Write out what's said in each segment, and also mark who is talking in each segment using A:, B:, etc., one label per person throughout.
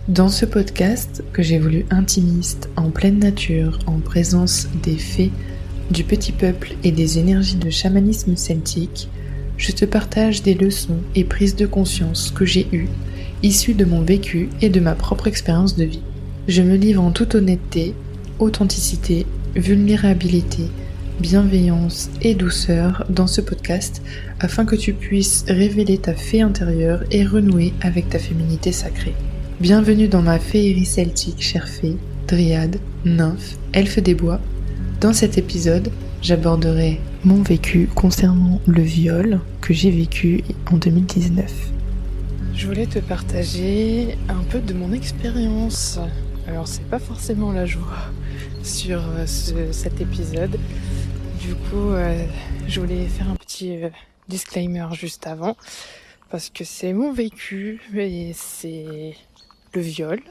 A: Dans ce podcast, que j'ai voulu intimiste, en pleine nature, en présence des fées, du petit peuple et des énergies de chamanisme celtique, je te partage des leçons et prises de conscience que j'ai eues, issues de mon vécu et de ma propre expérience de vie. Je me livre en toute honnêteté, authenticité, vulnérabilité, bienveillance et douceur dans ce podcast afin que tu puisses révéler ta fée intérieure et renouer avec ta féminité sacrée. Bienvenue dans ma féerie celtique, chère fée, dryade, nymphe, elfe des bois. Dans cet épisode, j'aborderai mon vécu concernant le viol que j'ai vécu en 2019. Je voulais te partager un peu de mon expérience. Alors c'est pas forcément la joie sur cet épisode. Du coup, je voulais faire un petit disclaimer juste avant. Parce que c'est mon vécu et c'est le viol.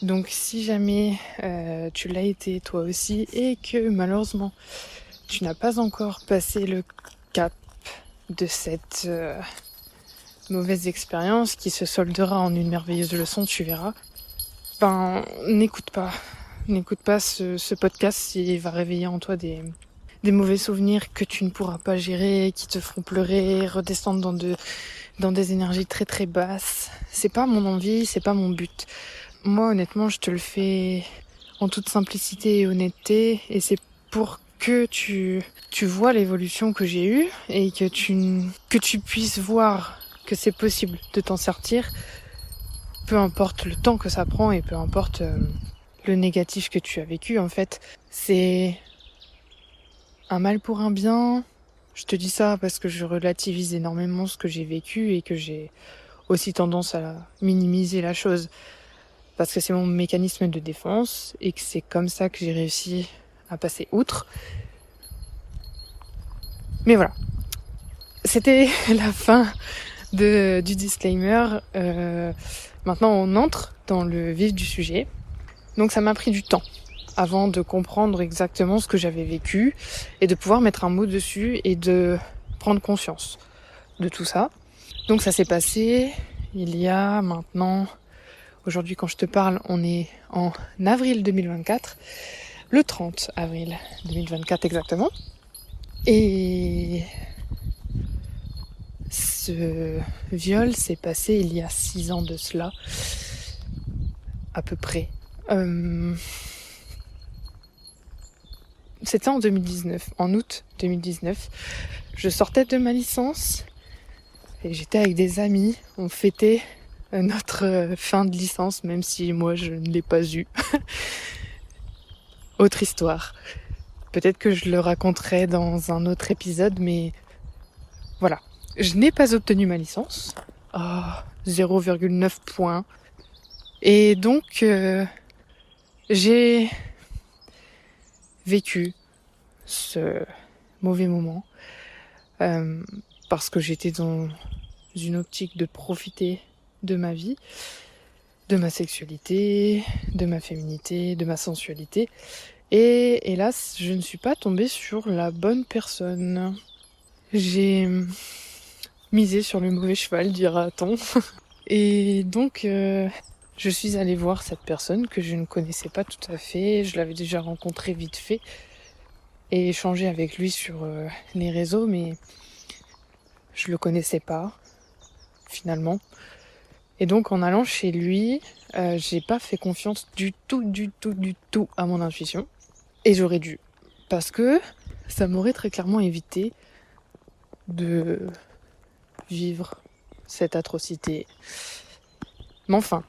A: Donc si jamais tu l'as été toi aussi et que malheureusement tu n'as pas encore passé le cap de cette mauvaise expérience qui se soldera en une merveilleuse leçon, tu verras, n'écoute pas ce podcast s'il va réveiller en toi des mauvais souvenirs que tu ne pourras pas gérer, qui te feront pleurer, redescendre dans des énergies très très basses. C'est pas mon envie, c'est pas mon but. Moi honnêtement je te le fais en toute simplicité et honnêteté et c'est pour que tu vois l'évolution que j'ai eue et que tu puisses voir que c'est possible de t'en sortir, peu importe le temps que ça prend et peu importe le négatif que tu as vécu. En fait, c'est un mal pour un bien. Je te dis ça parce que je relativise énormément ce que j'ai vécu et que j'ai aussi tendance à minimiser la chose. Parce que c'est mon mécanisme de défense et que c'est comme ça que j'ai réussi à passer outre. Mais voilà. C'était la fin du disclaimer. Maintenant, on entre dans le vif du sujet. Donc ça m'a pris du temps avant de comprendre exactement ce que j'avais vécu et de pouvoir mettre un mot dessus et de prendre conscience de tout ça. Donc ça s'est passé il y a maintenant, aujourd'hui quand je te parle, on est en avril 2024, le 30 avril 2024 exactement. Et ce viol s'est passé il y a 6 ans de cela, à peu près. C'était en 2019, en août 2019. Je sortais de ma licence et j'étais avec des amis. On fêtait notre fin de licence, même si moi je ne l'ai pas eu. Autre histoire. Peut-être que je le raconterai dans un autre épisode, mais voilà. Je n'ai pas obtenu ma licence. 0,9 points. Et donc, j'ai vécu ce mauvais moment parce que j'étais dans une optique de profiter de ma vie, de ma sexualité, de ma féminité, de ma sensualité. Et hélas, je ne suis pas tombée sur la bonne personne. J'ai misé sur le mauvais cheval, dira-t-on. Et donc, je suis allée voir cette personne que je ne connaissais pas tout à fait. Je l'avais déjà rencontré vite fait et échangé avec lui sur les réseaux, mais je le connaissais pas, finalement. Et donc, en allant chez lui, j'ai pas fait confiance du tout à mon intuition. Et j'aurais dû. Parce que ça m'aurait très clairement évité de vivre cette atrocité. Mais enfin,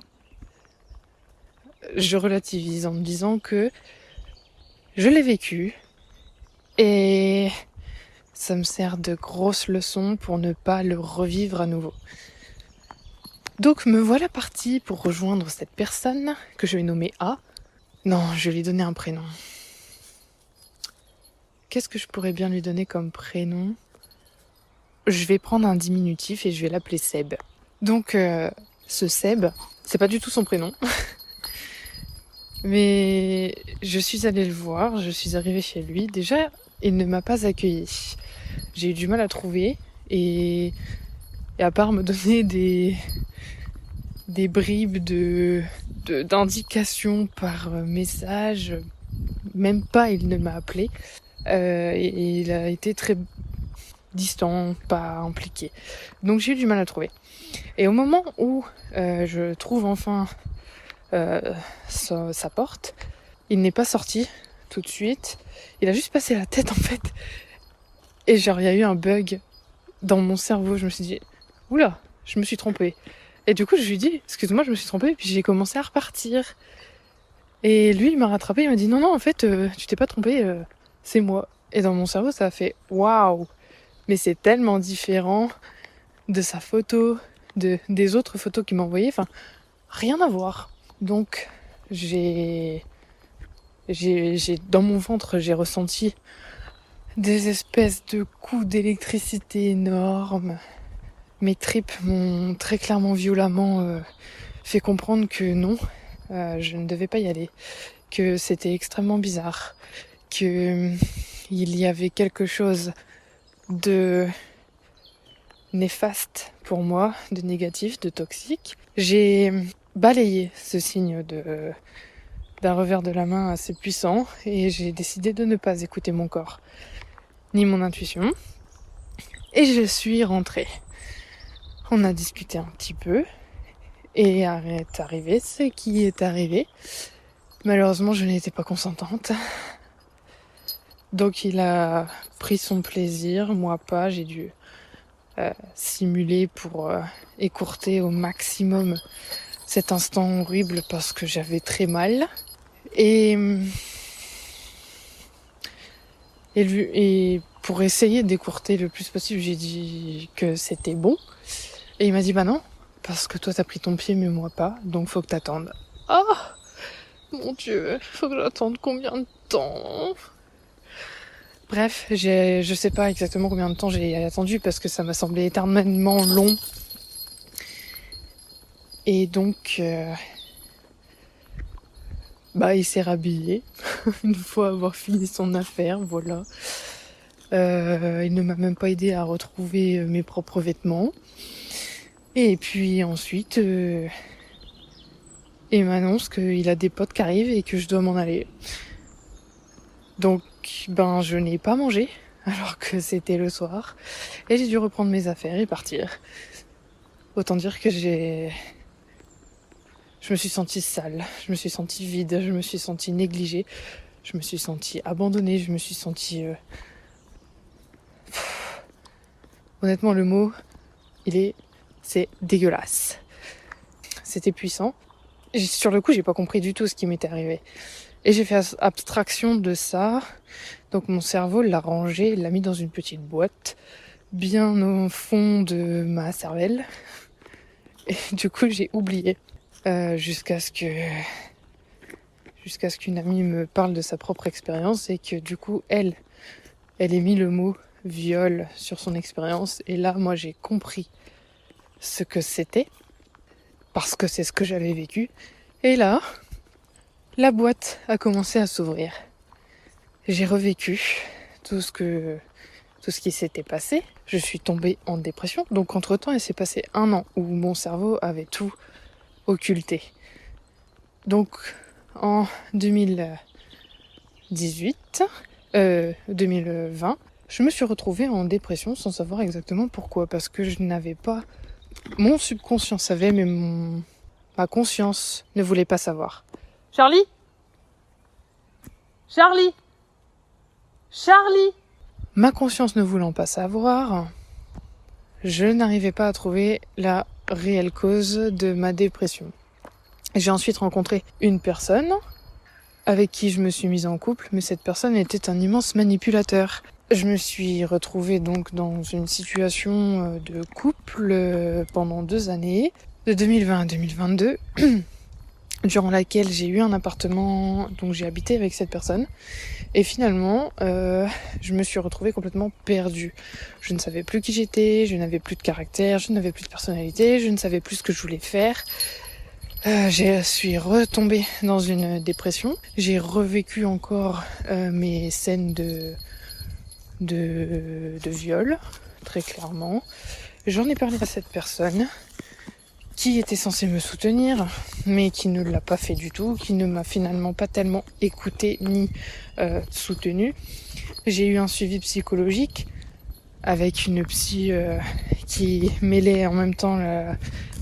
A: je relativise en me disant que je l'ai vécu et ça me sert de grosse leçon pour ne pas le revivre à nouveau. Donc me voilà partie pour rejoindre cette personne que je vais nommer A. Non, je vais lui donner un prénom. Qu'est-ce que je pourrais bien lui donner comme prénom ? Je vais prendre un diminutif et je vais l'appeler Seb. Donc ce Seb, c'est pas du tout son prénom. Mais je suis allée le voir, je suis arrivée chez lui. Déjà, il ne m'a pas accueillie. J'ai eu du mal à trouver et à part me donner des des bribes d'indications par message. Même pas, il ne m'a appelé. Et il a été très distant, pas impliqué. Donc j'ai eu du mal à trouver. Et au moment où je trouve enfin sa porte, il n'est pas sorti tout de suite. Il a juste passé la tête en fait. Et genre il y a eu un bug dans mon cerveau. Je me suis dit, oula, je me suis trompée. Et du coup je lui ai dit, excuse-moi, je me suis trompée. Et puis j'ai commencé à repartir. Et lui il m'a rattrapé, il m'a dit, non en fait tu t'es pas trompée, c'est moi. Et dans mon cerveau ça a fait, waouh. Mais c'est tellement différent de sa photo, des autres photos qu'il m'a envoyées, enfin, rien à voir. Donc, dans mon ventre, j'ai ressenti des espèces de coups d'électricité énormes. Mes tripes m'ont très clairement, violemment fait comprendre que non, je ne devais pas y aller, que c'était extrêmement bizarre, que il y avait quelque chose de néfaste pour moi, de négatif, de toxique. J'ai balayé ce signe d'un revers de la main assez puissant et j'ai décidé de ne pas écouter mon corps ni mon intuition. Et je suis rentrée. On a discuté un petit peu et est arrivé ce qui est arrivé. Malheureusement, je n'étais pas consentante. Donc il a pris son plaisir, moi pas, j'ai dû simuler pour écourter au maximum cet instant horrible parce que j'avais très mal. Et pour essayer d'écourter le plus possible, j'ai dit que c'était bon. Et il m'a dit bah non, parce que toi t'as pris ton pied mais moi pas, donc faut que t'attendes. Oh mon Dieu, faut que j'attende combien de temps? Bref, je sais pas exactement combien de temps j'ai attendu parce que ça m'a semblé éternellement long. Et donc, il s'est rhabillé une fois avoir fini son affaire, voilà. Il ne m'a même pas aidé à retrouver mes propres vêtements. Et puis ensuite, il m'annonce qu'il a des potes qui arrivent et que je dois m'en aller. Donc, je n'ai pas mangé, alors que c'était le soir. Et j'ai dû reprendre mes affaires et partir. Autant dire que je me suis sentie sale, je me suis sentie vide, je me suis sentie négligée, je me suis sentie abandonnée, je me suis sentie... Honnêtement, le mot, c'est dégueulasse. C'était puissant. Sur le coup, j'ai pas compris du tout ce qui m'était arrivé. Et j'ai fait abstraction de ça. Donc mon cerveau l'a rangé, l'a mis dans une petite boîte, bien au fond de ma cervelle. Et du coup, j'ai oublié. Jusqu'à ce qu'une amie me parle de sa propre expérience et que du coup, elle ait mis le mot viol sur son expérience. Et là, moi, j'ai compris ce que c'était, parce que c'est ce que j'avais vécu. Et là, la boîte a commencé à s'ouvrir. J'ai revécu tout ce qui s'était passé. Je suis tombée en dépression. Donc entre-temps, il s'est passé 1 an où mon cerveau avait tout occulté. Donc en 2020, je me suis retrouvée en dépression sans savoir exactement pourquoi. Parce que je n'avais pas... Mon subconscient savait, mais ma conscience ne voulait pas savoir. Charlie ? Ma conscience ne voulant pas savoir, je n'arrivais pas à trouver la réelle cause de ma dépression. J'ai ensuite rencontré une personne avec qui je me suis mise en couple, mais cette personne était un immense manipulateur. Je me suis retrouvée donc dans une situation de couple pendant 2 années, de 2020 à 2022, durant laquelle j'ai eu un appartement, donc j'ai habité avec cette personne. Et finalement, je me suis retrouvée complètement perdue. Je ne savais plus qui j'étais, je n'avais plus de caractère, je n'avais plus de personnalité, je ne savais plus ce que je voulais faire. Je suis retombée dans une dépression. J'ai revécu encore mes scènes de viol, très clairement. J'en ai parlé à cette personne qui était censé me soutenir, mais qui ne l'a pas fait du tout, qui ne m'a finalement pas tellement écouté ni soutenu. J'ai eu un suivi psychologique avec une psy qui mêlait en même temps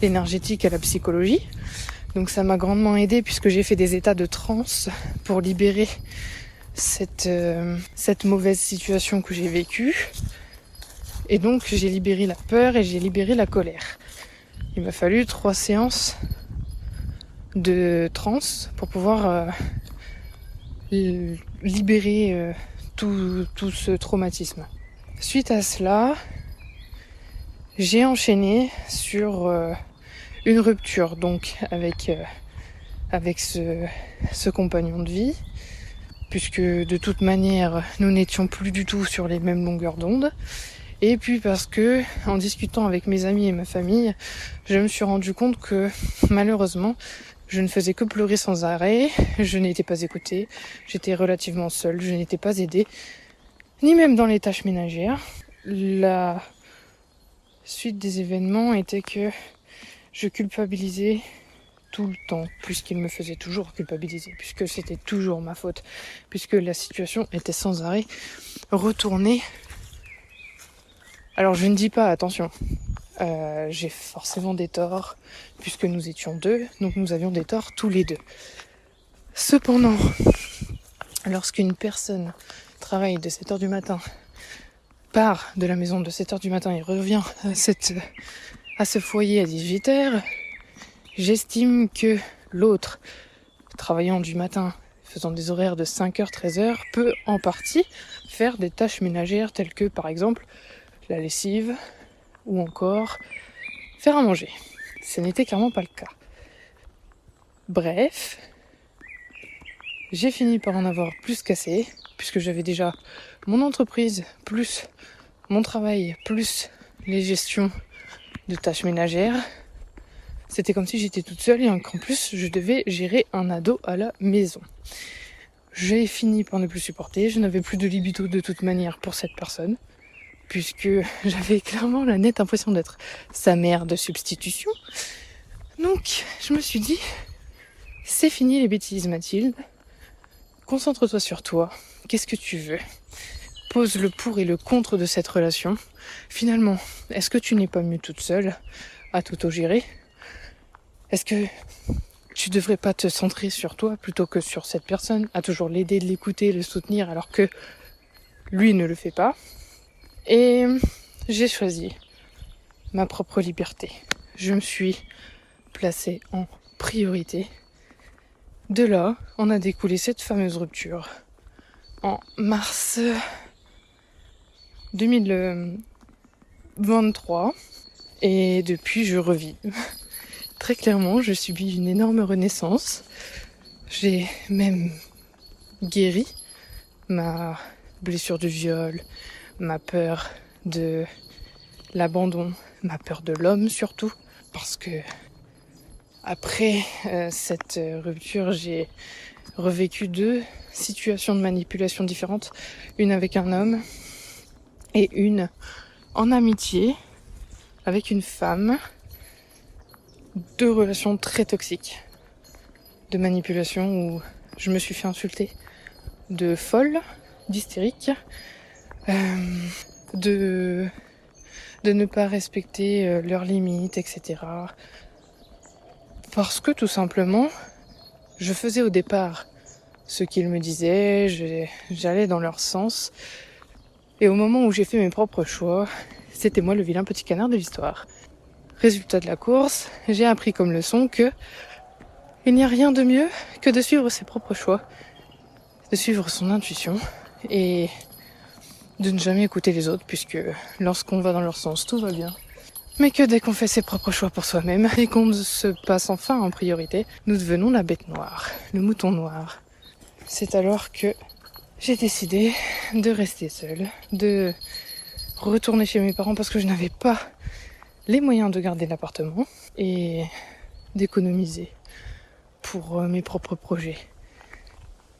A: l'énergétique à la psychologie. Donc ça m'a grandement aidée puisque j'ai fait des états de transe pour libérer cette mauvaise situation que j'ai vécue. Et donc j'ai libéré la peur et j'ai libéré la colère. Il m'a fallu 3 séances de transe pour pouvoir libérer tout ce traumatisme. Suite à cela, j'ai enchaîné sur une rupture donc avec ce compagnon de vie, puisque de toute manière nous n'étions plus du tout sur les mêmes longueurs d'onde. Et puis parce que, en discutant avec mes amis et ma famille, je me suis rendu compte que malheureusement, je ne faisais que pleurer sans arrêt, je n'étais pas écoutée, j'étais relativement seule, je n'étais pas aidée, ni même dans les tâches ménagères. La suite des événements était que je culpabilisais tout le temps, puisqu'il me faisait toujours culpabiliser, puisque c'était toujours ma faute, puisque la situation était sans arrêt retournée. Alors je ne dis pas, attention, j'ai forcément des torts, puisque nous étions 2, donc nous avions des torts tous les 2. Cependant, lorsqu'une personne travaille de 7h du matin, part de la maison de 7h du matin et revient à ce foyer à 18h, j'estime que l'autre, travaillant du matin, faisant des horaires de 5h, 13h, peut en partie faire des tâches ménagères telles que, par exemple, la lessive ou encore faire à manger. Ce n'était clairement pas le cas. Bref, j'ai fini par en avoir plus qu'assez, puisque j'avais déjà mon entreprise, plus mon travail, plus les gestions de tâches ménagères. C'était comme si j'étais toute seule et qu'en plus je devais gérer un ado à la maison. J'ai fini par ne plus supporter, je n'avais plus de libido de toute manière pour cette personne, puisque j'avais clairement la nette impression d'être sa mère de substitution. Donc je me suis dit, c'est fini les bêtises Mathilde, concentre-toi sur toi, qu'est-ce que tu veux ? Pose le pour et le contre de cette relation. Finalement, est-ce que tu n'es pas mieux toute seule à t'auto-gérer ? Est-ce que tu devrais pas te centrer sur toi plutôt que sur cette personne, à toujours l'aider, l'écouter, le soutenir alors que lui ne le fait pas ? Et j'ai choisi ma propre liberté. Je me suis placée en priorité. De là, on a découlé cette fameuse rupture en mars 2023 et depuis je revis. Très clairement, je subis une énorme renaissance. J'ai même guéri ma blessure de viol, ma peur de l'abandon, ma peur de l'homme surtout, parce que après cette rupture, j'ai revécu 2 situations de manipulation différentes, une avec un homme et une en amitié avec une femme. 2 relations très toxiques de manipulation où je me suis fait insulter de folle, d'hystérique, de ne pas respecter leurs limites, etc. Parce que tout simplement, je faisais au départ ce qu'ils me disaient, j'allais dans leur sens. Et au moment où j'ai fait mes propres choix, c'était moi le vilain petit canard de l'histoire. Résultat de la course, j'ai appris comme leçon que il n'y a rien de mieux que de suivre ses propres choix, de suivre son intuition et de ne jamais écouter les autres, puisque lorsqu'on va dans leur sens, tout va bien. Mais que dès qu'on fait ses propres choix pour soi-même et qu'on se passe enfin en priorité, nous devenons la bête noire, le mouton noir. C'est alors que j'ai décidé de rester seule, de retourner chez mes parents parce que je n'avais pas les moyens de garder l'appartement et d'économiser pour mes propres projets.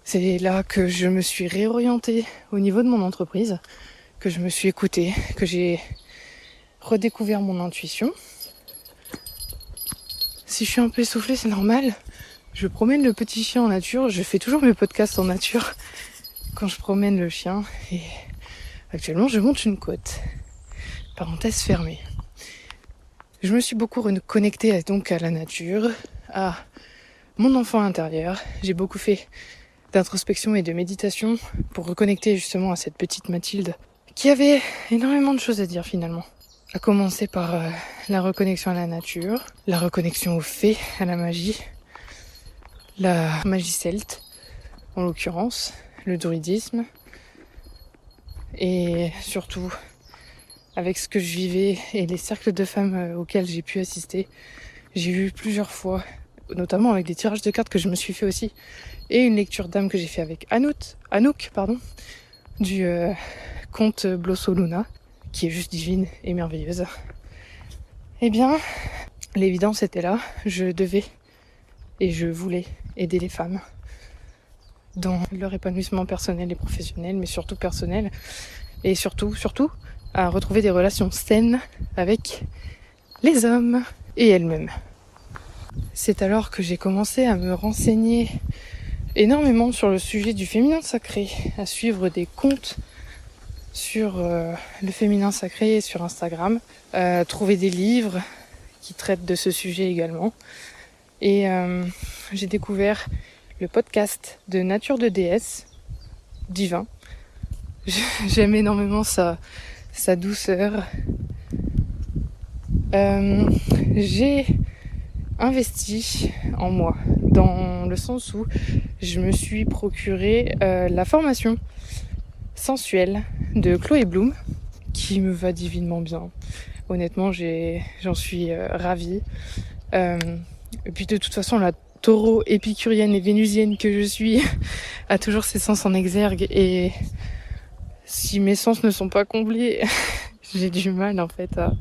A: C'est là que je me suis réorientée au niveau de mon entreprise, que je me suis écoutée, que j'ai redécouvert mon intuition Si je suis un peu essoufflée, c'est normal. Je promène le petit chien en nature. Je fais toujours mes podcasts en nature quand je promène le chien. Et actuellement, je monte une côte. Parenthèse fermée. Je me suis beaucoup reconnectée donc à la nature, à mon enfant intérieur. J'ai beaucoup fait d'introspection et de méditation pour reconnecter justement à cette petite Mathilde qui avait énormément de choses à dire finalement. À commencer par la reconnexion à la nature, la reconnexion aux fées, à la magie, la magie celte en l'occurrence, le druidisme et surtout avec ce que je vivais et les cercles de femmes auxquels j'ai pu assister. J'ai vu plusieurs fois, notamment avec des tirages de cartes que je me suis fait aussi et une lecture d'âme que j'ai fait avec Anouk, du conte Blosso Luna, qui est juste divine et merveilleuse. Eh bien, l'évidence était là, je devais et je voulais aider les femmes dans leur épanouissement personnel et professionnel, mais surtout personnel, et surtout, à retrouver des relations saines avec les hommes et elles-mêmes. C'est alors que j'ai commencé à me renseigner énormément sur le sujet du féminin sacré, à suivre des comptes sur le féminin sacré sur Instagram, trouver des livres qui traitent de ce sujet également. Et j'ai découvert le podcast de Nature de Déesse, divin. J'aime énormément sa douceur. J'ai investi en moi, dans le sens où je me suis procuré la formation sensuelle de Chloé Bloom, qui me va divinement bien. Honnêtement, j'en suis ravie. Et puis de toute façon, la taureau épicurienne et vénusienne que je suis a toujours ses sens en exergue, et si mes sens ne sont pas comblés, j'ai du mal en fait à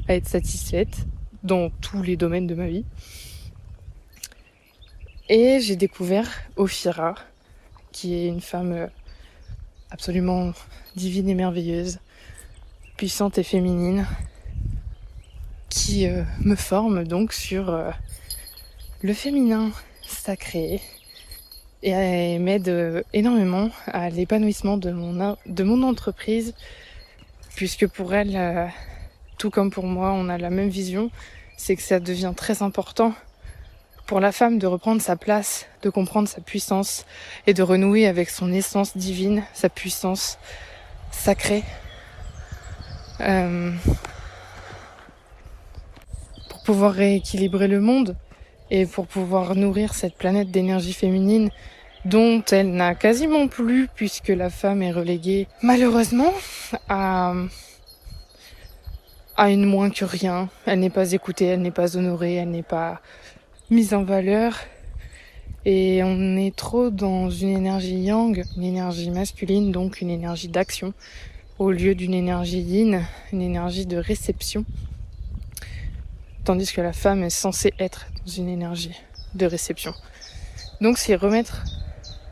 A: être satisfaite dans tous les domaines de ma vie. Et j'ai découvert Ophira, qui est une femme absolument divine et merveilleuse, puissante et féminine, qui me forme donc sur le féminin sacré et m'aide énormément à l'épanouissement de mon entreprise, puisque pour elle, tout comme pour moi, on a la même vision, c'est que ça devient très important pour la femme de reprendre sa place, de comprendre sa puissance et de renouer avec son essence divine, sa puissance sacrée. Pour pouvoir rééquilibrer le monde et pour pouvoir nourrir cette planète d'énergie féminine dont elle n'a quasiment plus, puisque la femme est reléguée malheureusement à une moins que rien. Elle n'est pas écoutée, elle n'est pas honorée, elle n'est pas mise en valeur, et on est trop dans une énergie yang, une énergie masculine, donc une énergie d'action, au lieu d'une énergie yin, une énergie de réception, tandis que la femme est censée être dans une énergie de réception. Donc c'est remettre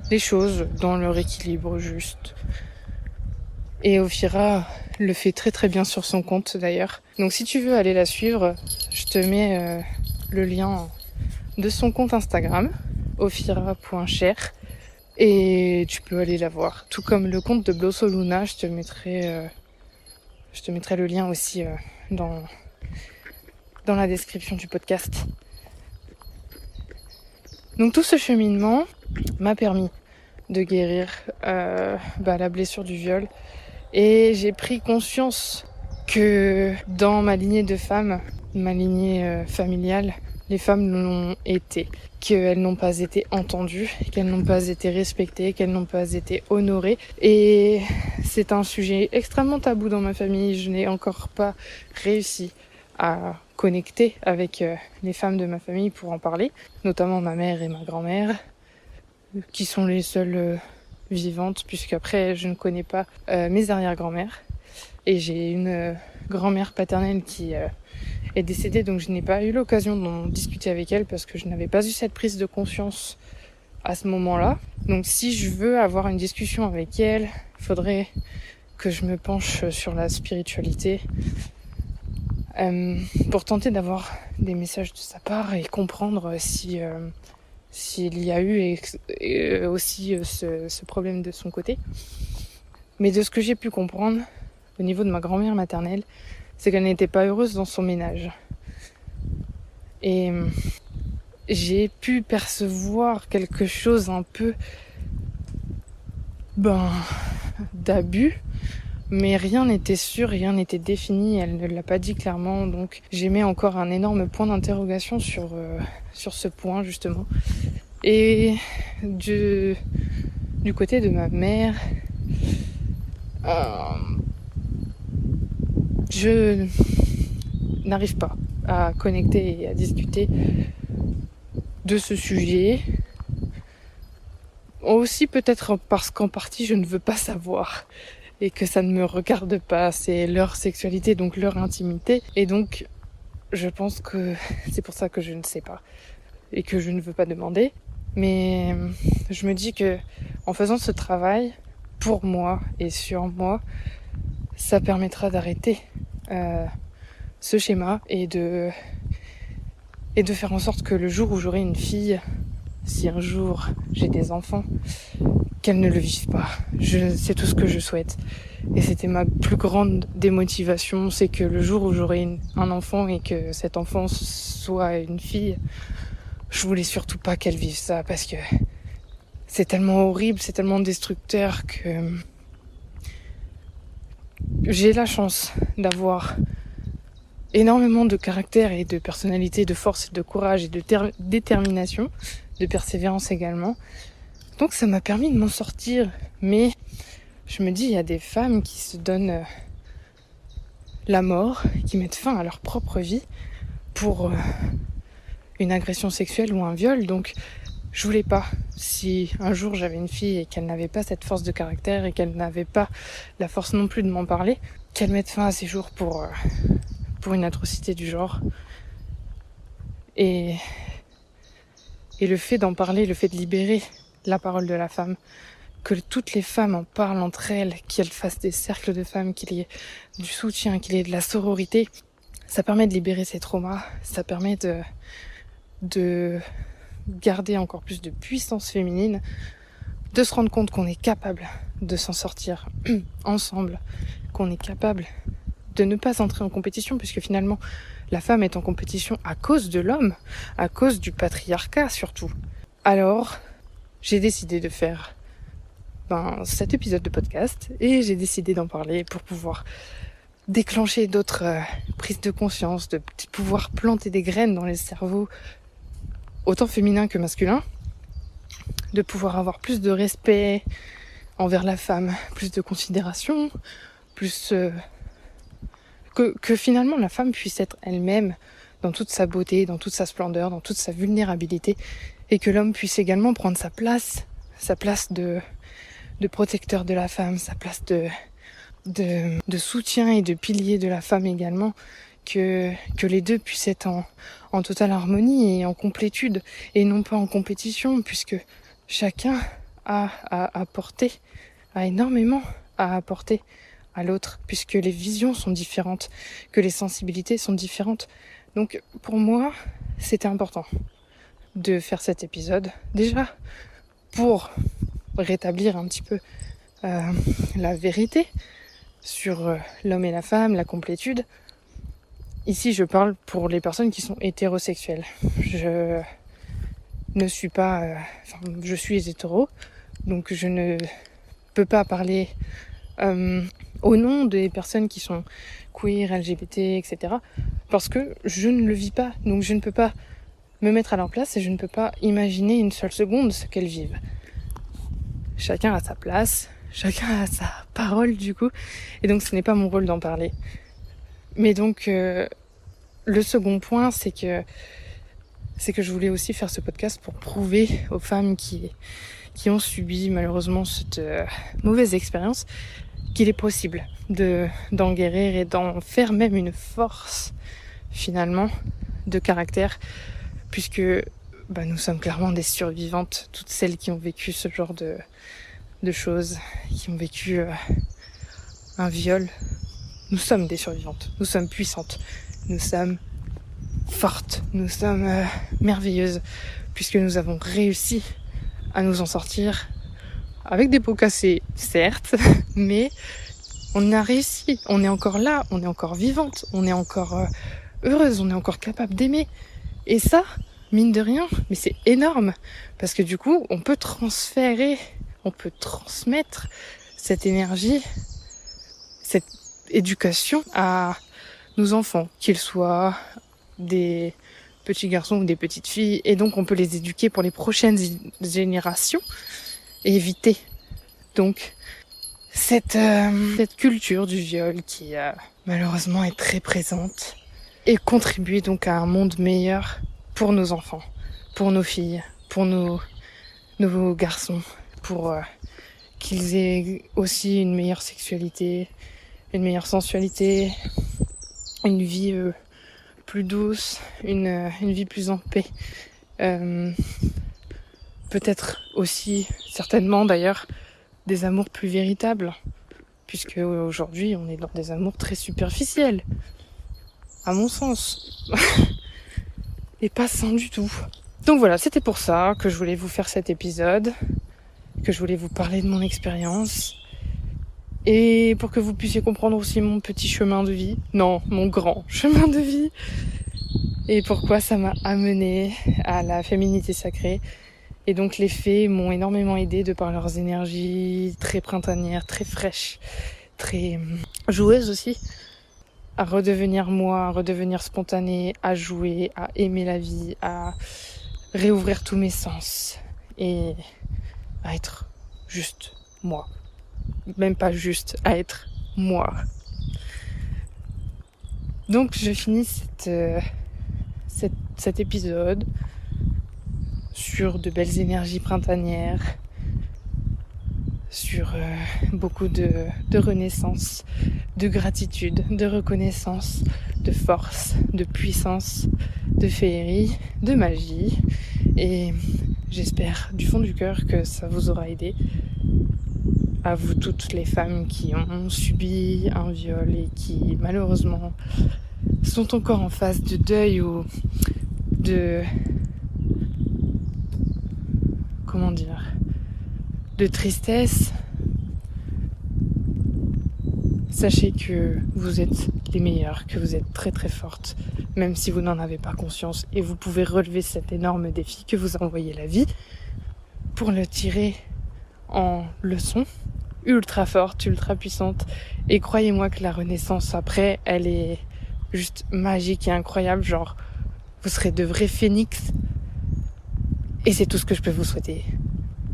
A: les choses dans leur équilibre juste. Et Ophira le fait très très bien sur son compte d'ailleurs. Donc si tu veux aller la suivre, je te mets le lien de son compte Instagram, ophira.cher, et tu peux aller la voir. Tout comme le compte de Blosso Luna, je te mettrai le lien aussi dans la description du podcast. Donc tout ce cheminement m'a permis de guérir la blessure du viol, et j'ai pris conscience que dans ma lignée de femmes, ma lignée familiale, les femmes l'ont été, qu'elles n'ont pas été entendues, qu'elles n'ont pas été respectées, qu'elles n'ont pas été honorées. Et c'est un sujet extrêmement tabou dans ma famille. Je n'ai encore pas réussi à connecter avec les femmes de ma famille pour en parler, notamment ma mère et ma grand-mère, qui sont les seules vivantes, puisqu'après je ne connais pas mes arrière-grand-mères. Et j'ai une grand-mère paternelle qui est décédée, donc je n'ai pas eu l'occasion d'en discuter avec elle parce que je n'avais pas eu cette prise de conscience à ce moment-là. Donc si je veux avoir une discussion avec elle, il faudrait que je me penche sur la spiritualité pour tenter d'avoir des messages de sa part et comprendre s'il y a eu aussi ce problème de son côté. Mais de ce que j'ai pu comprendre au niveau de ma grand-mère maternelle, c'est qu'elle n'était pas heureuse dans son ménage. Et j'ai pu percevoir quelque chose un peu d'abus, mais rien n'était sûr, rien n'était défini, elle ne l'a pas dit clairement, donc j'ai mis encore un énorme point d'interrogation sur ce point justement. Et du côté de ma mère, je n'arrive pas à connecter et à discuter de ce sujet. Aussi peut-être parce qu'en partie je ne veux pas savoir et que ça ne me regarde pas, c'est leur sexualité, donc leur intimité, et donc je pense que c'est pour ça que je ne sais pas et que je ne veux pas demander. Mais je me dis que en faisant ce travail pour moi et sur moi, ça permettra d'arrêter ce schéma et de faire en sorte que le jour où j'aurai une fille, si un jour j'ai des enfants, qu'elles ne le vivent pas. C'est tout ce que je souhaite. Et c'était ma plus grande démotivation, c'est que le jour où j'aurai un enfant et que cet enfant soit une fille, je voulais surtout pas qu'elle vive ça, parce que c'est tellement horrible, c'est tellement destructeur que j'ai la chance d'avoir énormément de caractère et de personnalité, de force, de courage et de détermination, de persévérance également. Donc ça m'a permis de m'en sortir. Mais je me dis, il y a des femmes qui se donnent la mort, qui mettent fin à leur propre vie pour une agression sexuelle ou un viol. Donc je voulais pas, si un jour j'avais une fille et qu'elle n'avait pas cette force de caractère et qu'elle n'avait pas la force non plus de m'en parler, qu'elle mette fin à ses jours pour une atrocité du genre. Et le fait d'en parler, le fait de libérer la parole de la femme, que toutes les femmes en parlent entre elles, qu'elles fassent des cercles de femmes, qu'il y ait du soutien, qu'il y ait de la sororité, ça permet de libérer ces traumas, ça permet de garder encore plus de puissance féminine, de se rendre compte qu'on est capable de s'en sortir ensemble, qu'on est capable de ne pas entrer en compétition, puisque finalement la femme est en compétition à cause de l'homme, à cause du patriarcat surtout. Alors j'ai décidé de faire cet épisode de podcast et j'ai décidé d'en parler pour pouvoir déclencher d'autres prises de conscience, de pouvoir planter des graines dans les cerveaux autant féminins que masculins, de pouvoir avoir plus de respect envers la femme, plus de considération, plus que finalement la femme puisse être elle-même dans toute sa beauté, dans toute sa splendeur, dans toute sa vulnérabilité, et que l'homme puisse également prendre sa place de protecteur de la femme, sa place de soutien et de pilier de la femme également, que les deux puissent être en totale harmonie et en complétude, et non pas en compétition, puisque chacun a énormément à apporter à l'autre, puisque les visions sont différentes, que les sensibilités sont différentes. Donc pour moi, c'était important de faire cet épisode, déjà pour rétablir un petit peu la vérité sur l'homme et la femme, la complétude. Ici, je parle pour les personnes qui sont hétérosexuelles. Je ne suis pas... je suis hétéro, donc je ne peux pas parler au nom des personnes qui sont queer, LGBT, etc. Parce que je ne le vis pas, donc je ne peux pas me mettre à leur place et je ne peux pas imaginer une seule seconde ce qu'elles vivent. Chacun a sa place, chacun a sa parole du coup, et donc ce n'est pas mon rôle d'en parler. Mais donc le second point, c'est que je voulais aussi faire ce podcast pour prouver aux femmes qui ont subi malheureusement cette mauvaise expérience qu'il est possible d'en guérir et d'en faire même une force finalement de caractère, puisque nous sommes clairement des survivantes, toutes celles qui ont vécu ce genre de choses, qui ont vécu un viol. Nous sommes des survivantes, nous sommes puissantes, nous sommes fortes, nous sommes merveilleuses, puisque nous avons réussi à nous en sortir avec des pots cassés, certes, mais on a réussi, on est encore là, on est encore vivante, on est encore heureuse, on est encore capable d'aimer. Et ça, mine de rien, mais c'est énorme, parce que du coup, on peut transférer, on peut transmettre cette énergie, cette éducation à nos enfants, qu'ils soient des petits garçons ou des petites filles, et donc on peut les éduquer pour les prochaines générations et éviter donc cette culture du viol qui malheureusement est très présente, et contribuer donc à un monde meilleur pour nos enfants, pour nos filles, pour nos garçons, pour qu'ils aient aussi une meilleure sexualité, une meilleure sensualité, une vie plus douce, une vie plus en paix. Peut-être aussi, certainement d'ailleurs, des amours plus véritables, puisque aujourd'hui on est dans des amours très superficiels, à mon sens, et pas sains du tout. Donc voilà, c'était pour ça que je voulais vous faire cet épisode, que je voulais vous parler de mon expérience, et pour que vous puissiez comprendre aussi mon petit chemin de vie, non, mon grand chemin de vie, et pourquoi ça m'a amené à la féminité sacrée. Et donc les fées m'ont énormément aidée de par leurs énergies très printanières, très fraîches, très joueuses aussi, à redevenir moi, à redevenir spontanée, à jouer, à aimer la vie, à réouvrir tous mes sens et à être juste moi. Même pas juste, à être moi. Donc je finis cet épisode sur de belles énergies printanières, sur beaucoup de renaissance, de gratitude, de reconnaissance, de force, de puissance, de féerie, de magie. Et j'espère du fond du cœur que ça vous aura aidé, à vous toutes les femmes qui ont subi un viol et qui malheureusement sont encore en phase de deuil ou de... comment dire, de tristesse. Sachez que vous êtes les meilleures, que vous êtes très très fortes, même si vous n'en avez pas conscience, et vous pouvez relever cet énorme défi que vous a envoyé la vie pour le tirer en leçon ultra forte, ultra puissante. Et croyez-moi que la renaissance après, elle est juste magique et incroyable, genre vous serez de vrais phénix. Et c'est tout ce que je peux vous souhaiter.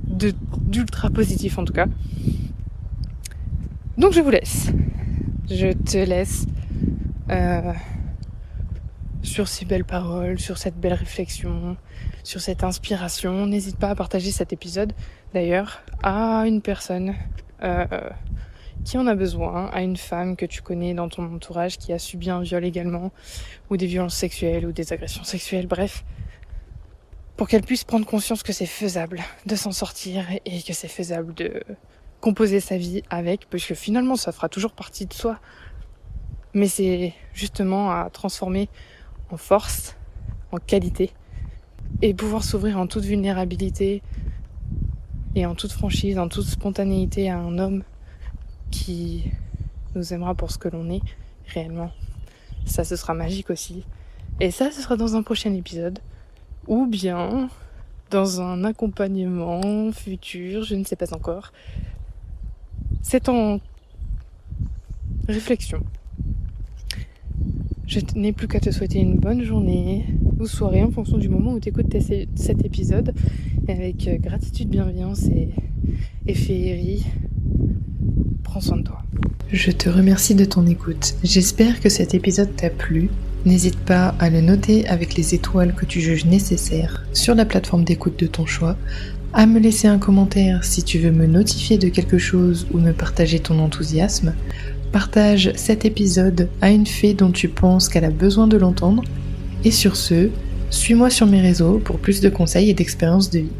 A: D'ultra positif en tout cas. Donc je vous laisse. Je te laisse sur ces belles paroles, sur cette belle réflexion, sur cette inspiration. N'hésite pas à partager cet épisode d'ailleurs à une personne qui en a besoin, à une femme que tu connais dans ton entourage qui a subi un viol également, ou des violences sexuelles ou des agressions sexuelles, bref. Pour qu'elle puisse prendre conscience que c'est faisable de s'en sortir et que c'est faisable de composer sa vie avec, parce que finalement ça fera toujours partie de soi. Mais c'est justement à transformer en force, en qualité, et pouvoir s'ouvrir en toute vulnérabilité et en toute franchise, en toute spontanéité à un homme qui nous aimera pour ce que l'on est réellement. Ça, ce sera magique aussi. Et ça, ce sera dans un prochain épisode. Ou bien dans un accompagnement futur, je ne sais pas encore. C'est en réflexion. Je n'ai plus qu'à te souhaiter une bonne journée ou soirée en fonction du moment où tu écoutes cet épisode. Et avec gratitude, bienveillance et féerie, prends soin de toi.
B: Je te remercie de ton écoute. J'espère que cet épisode t'a plu. N'hésite pas à le noter avec les étoiles que tu juges nécessaires sur la plateforme d'écoute de ton choix, à me laisser un commentaire si tu veux me notifier de quelque chose ou me partager ton enthousiasme. Partage cet épisode à une fée dont tu penses qu'elle a besoin de l'entendre. Et sur ce, suis-moi sur mes réseaux pour plus de conseils et d'expériences de vie.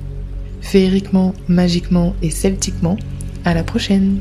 B: Féeriquement, magiquement et celtiquement, à la prochaine!